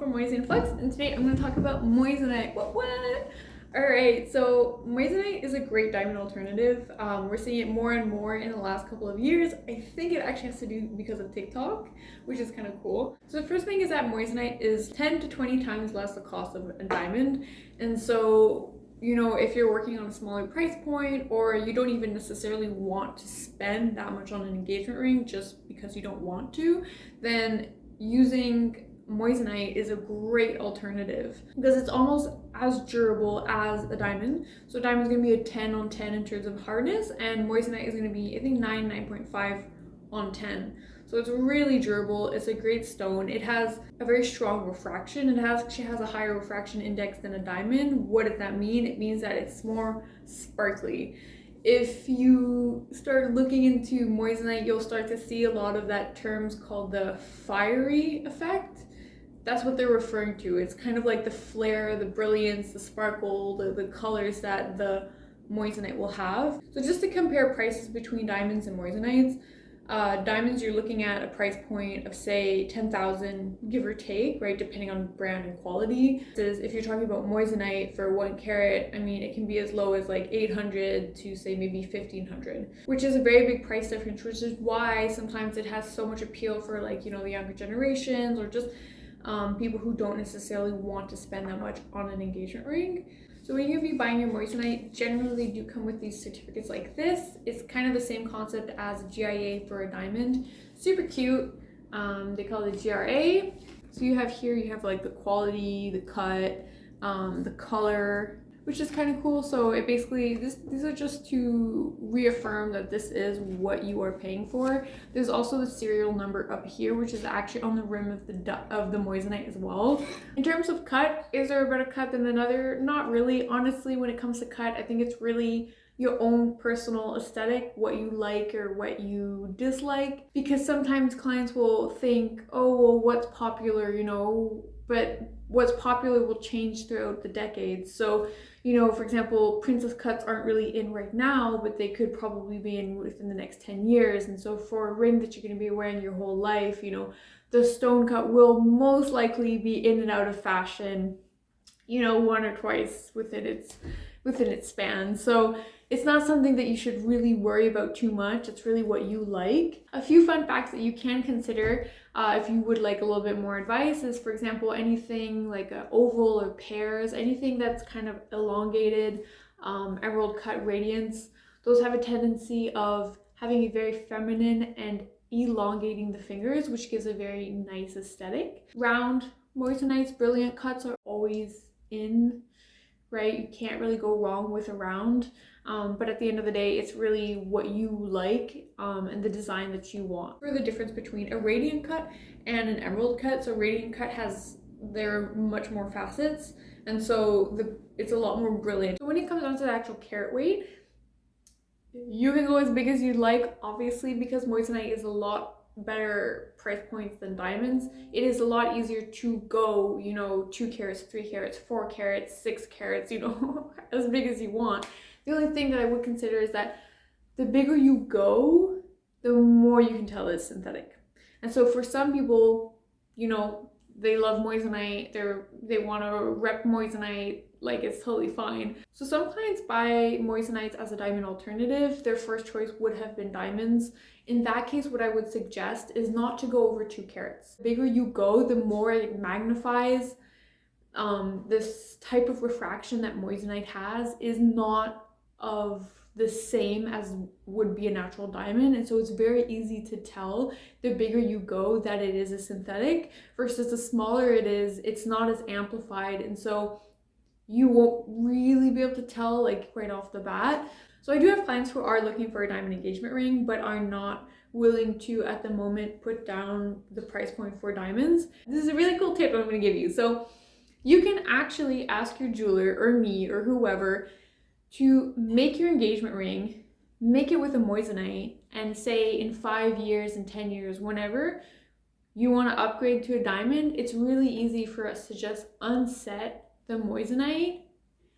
Moissanite Flex, and today I'm going to talk about moissanite. What? Alright, so moissanite is a great diamond alternative. We're seeing it more and more in the last couple of years. I think it actually has to do because of TikTok, which is kind of cool. So the first thing is that moissanite is 10 to 20 times less the cost of a diamond. And so, you know, if you're working on a smaller price point, or you don't even necessarily want to spend that much on an engagement ring just because you don't want to, then using moissanite is a great alternative because it's almost as durable as a diamond. So a diamond is going to be a 10 on 10 in terms of hardness, and moissanite is going to be, I think, 9.5 on 10. So it's really durable. It's a great stone. It has a very strong refraction. It actually has a higher refraction index than a diamond. What does that mean? It means that it's more sparkly. If you start looking into moissanite, you'll start to see a lot of that terms called the fiery effect. That's what they're referring to. It's kind of like the flare, the brilliance, the sparkle, the colors that the moissanite will have. So just to compare prices between diamonds and moissanites, diamonds, you're looking at a price point of, say, 10,000, give or take, right, depending on brand and quality. If you're talking about moissanite for 1 carat, I mean, it can be as low as like 800 to, say, maybe 1,500, which is a very big price difference, which is why sometimes it has so much appeal for, like, you know, the younger generations, or just people who don't necessarily want to spend that much on an engagement ring. So when you're buying your moissanite, generally they do come with these certificates like this. It's kind of the same concept as a GIA for a diamond. Super cute. They call it GRA. So you have here, you have like the quality, the cut, the color, which is kind of cool. So it basically, these are just to reaffirm that this is what you are paying for. There's also the serial number up here, which is actually on the rim of the moissanite as well. In terms of cut, is there a better cut than another? Not really. Honestly, when it comes to cut, I think it's really your own personal aesthetic, what you like or what you dislike. Because sometimes clients will think, oh, well, what's popular, you know, but what's popular will change throughout the decades. So, you know, for example, princess cuts aren't really in right now, but they could probably be in within the next 10 years. And so for a ring that you're going to be wearing your whole life, you know, the stone cut will most likely be in and out of fashion, you know, 1 or twice within its span. So it's not something that you should really worry about too much. It's really what you like. A few fun facts that you can consider if you would like a little bit more advice is, for example, anything like an oval or pears, anything that's kind of elongated, emerald cut radiance, those have a tendency of having a very feminine and elongating the fingers, which gives a very nice aesthetic. Round moissanites, brilliant cuts are always in, right? You can't really go wrong with a round. But at the end of the day, it's really what you like and the design that you want. For the difference between a radiant cut and an emerald cut, so radiant cut there are much more facets, and so it's a lot more brilliant. So when it comes down to the actual carat weight, you can go as big as you'd like, obviously, because moissanite is a lot better price points than diamonds. It is a lot easier to go, you know, 2 carats, 3 carats, 4 carats, 6 carats, you know, as big as you want. The only thing that I would consider is that the bigger you go, the more you can tell it's synthetic. And so for some people, you know, they love moissanite, they want to rep moissanite, like it's totally fine. So some clients buy moissanites as a diamond alternative. Their first choice would have been diamonds. In that case, what I would suggest is not to go over 2 carats. The bigger you go, the more it magnifies. This type of refraction that moissanite has is not of the same as would be a natural diamond, and so it's very easy to tell the bigger you go that it is a synthetic, versus the smaller it is, it's not as amplified, and so you won't really be able to tell like right off the bat. So I do have clients who are looking for a diamond engagement ring but are not willing to at the moment put down the price point for diamonds. This is a really cool tip I'm going to give you. So you can actually ask your jeweler or me or whoever to make your engagement ring, make it with a moissanite, and say in 5 years and 10 years, whenever you want to upgrade to a diamond, it's really easy for us to just unset the moissanite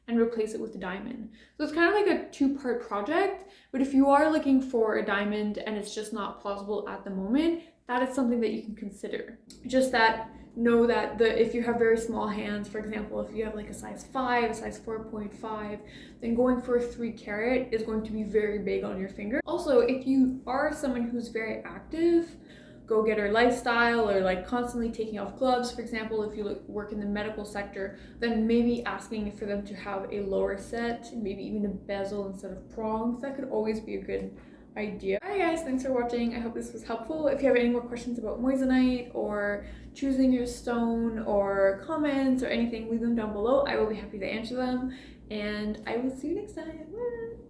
and replace it with a diamond. So it's kind of like a 2-part project, but if you are looking for a diamond and it's just not plausible at the moment, that is something that you can consider. Just that know that if you have very small hands, for example, if you have like a size 5, a size 4.5, then going for a 3 carat is going to be very big on your finger. Also, if you are someone who's very active, go-getter lifestyle, or like constantly taking off gloves, for example, if you work in the medical sector, then maybe asking for them to have a lower set, maybe even a bezel instead of prongs, that could always be a good idea. Alright guys, thanks for watching. I hope this was helpful. If you have any more questions about moissanite or choosing your stone or comments or anything, leave them down below. I will be happy to answer them, and I will see you next time. Bye.